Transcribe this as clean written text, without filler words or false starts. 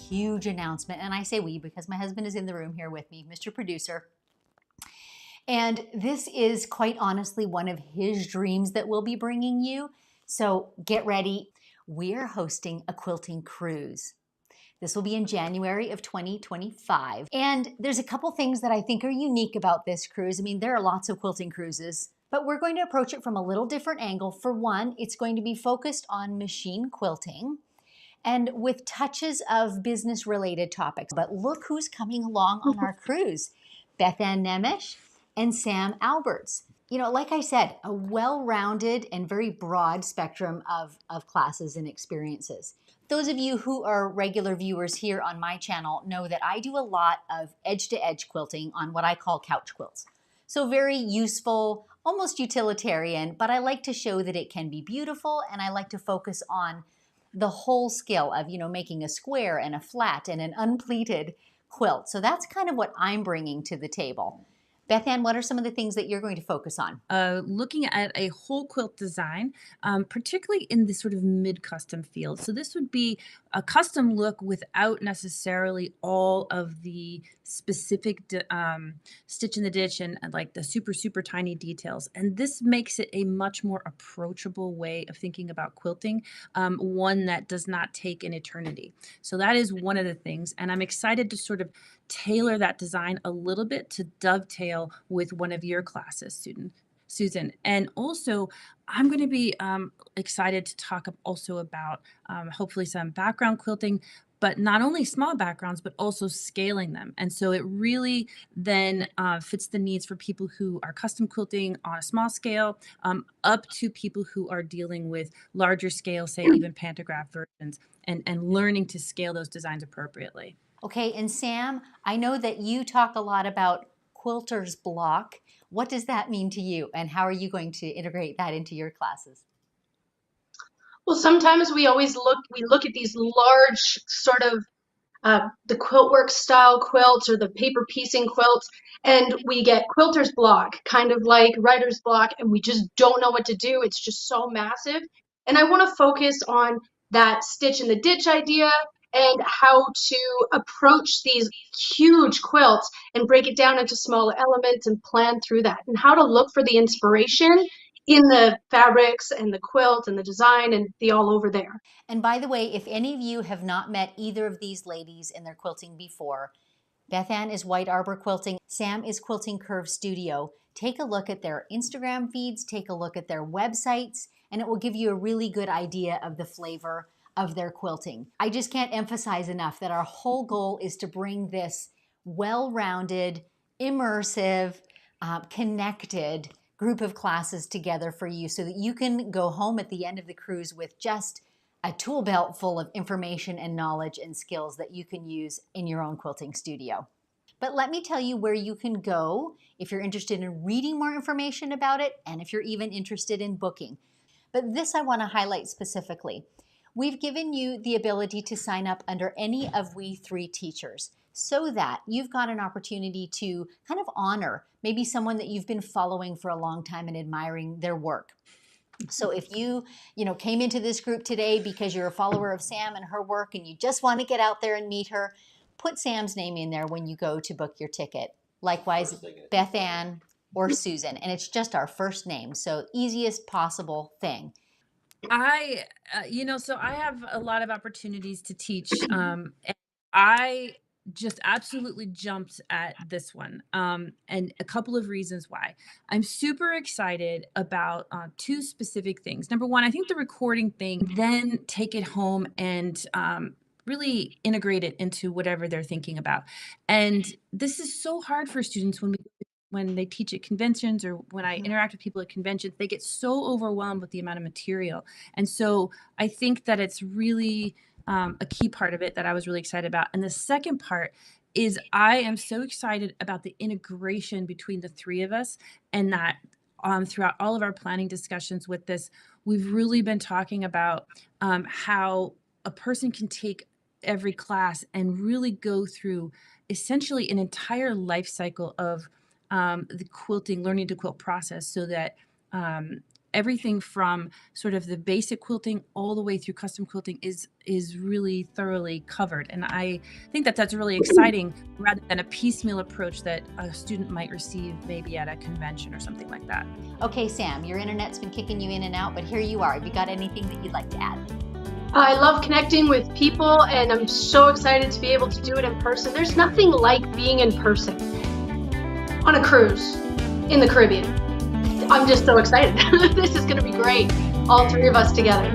huge announcement. And I say we because my husband is in the room here with me, Mr. Producer. And this is quite honestly one of his dreams that we'll be bringing you. So get ready. We're hosting a quilting cruise. This will be in January of 2025. And there's a couple things that I think are unique about this cruise. I mean, there are lots of quilting cruises, but we're going to approach it from a little different angle. For one, it's going to be focused on machine quilting and with touches of business-related topics. But look who's coming along on our cruise. Bethanne Nemesh and Sam Alberts. You know, like I said, a well-rounded and very broad spectrum of classes and experiences. Those of you who are regular viewers here on my channel know that I do a lot of edge-to-edge quilting on what I call couch quilts. So very useful, almost utilitarian, but I like to show that it can be beautiful, and I like to focus on the whole skill of, making a square and a flat and an unpleated quilt. So that's kind of what I'm bringing to the table. Bethanne, what are some of the things that you're going to focus on? Looking at a whole quilt design, particularly in this sort of mid-custom field. So this would be a custom look without necessarily all of the specific stitch in the ditch and like the super, super tiny details. And this makes it a much more approachable way of thinking about quilting, one that does not take an eternity. So that is one of the things. And I'm excited to sort of tailor that design a little bit to dovetail with one of your classes, Susan. And also, I'm going to be excited to talk also about hopefully some background quilting, but not only small backgrounds, but also scaling them. And so it really then fits the needs for people who are custom quilting on a small scale, up to people who are dealing with larger scale, say even pantograph versions, and learning to scale those designs appropriately. Okay, and Sam, I know that you talk a lot about quilter's block. What does that mean to you, and how are you going to integrate that into your classes? Well, sometimes we look at these large sort of the quiltwork style quilts or the paper piecing quilts, and we get quilter's block, kind of like writer's block, and we just don't know what to do. It's just so massive. And I want to focus on that stitch in the ditch idea and how to approach these huge quilts and break it down into smaller elements and plan through that, and how to look for the inspiration in the fabrics and the quilt and the design and the all over there. And by the way, if any of you have not met either of these ladies in their quilting before, Bethanne is White Arbor Quilting, Sam is Quilting Curve Studio. Take a look at their Instagram feeds, take a look at their websites, and it will give you a really good idea of the flavor of their quilting. I just can't emphasize enough that our whole goal is to bring this well-rounded, immersive, connected group of classes together for you so that you can go home at the end of the cruise with just a tool belt full of information and knowledge and skills that you can use in your own quilting studio. But let me tell you where you can go if you're interested in reading more information about it and if you're even interested in booking. But this I want to highlight specifically. We've given you the ability to sign up under any of we three teachers so that you've got an opportunity to kind of honor maybe someone that you've been following for a long time and admiring their work. So if you came into this group today because you're a follower of Sam and her work and you just want to get out there and meet her, put Sam's name in there when you go to book your ticket. Likewise, Bethanne or Susan. And it's just our first name. So easiest possible thing. So I have a lot of opportunities to teach. And I just absolutely jumped at this one. And a couple of reasons why. I'm super excited about two specific things. Number one, I think the recording thing, then take it home and really integrate it into whatever they're thinking about. And this is so hard for students when they teach at conventions or when I interact with people at conventions. They get so overwhelmed with the amount of material. And so I think that it's really a key part of it that I was really excited about. And the second part is I am so excited about the integration between the three of us, and that throughout all of our planning discussions with this, we've really been talking about how a person can take every class and really go through essentially an entire life cycle of the quilting, learning to quilt process, so that everything from sort of the basic quilting all the way through custom quilting is really thoroughly covered. And I think that that's really exciting, rather than a piecemeal approach that a student might receive maybe at a convention or something like that. Okay, Sam, your internet's been kicking you in and out, but here you are. Have you got anything that you'd like to add? I love connecting with people, and I'm so excited to be able to do it in person. There's nothing like being in person on a cruise in the Caribbean. I'm just so excited. This is going to be great. All three of us together.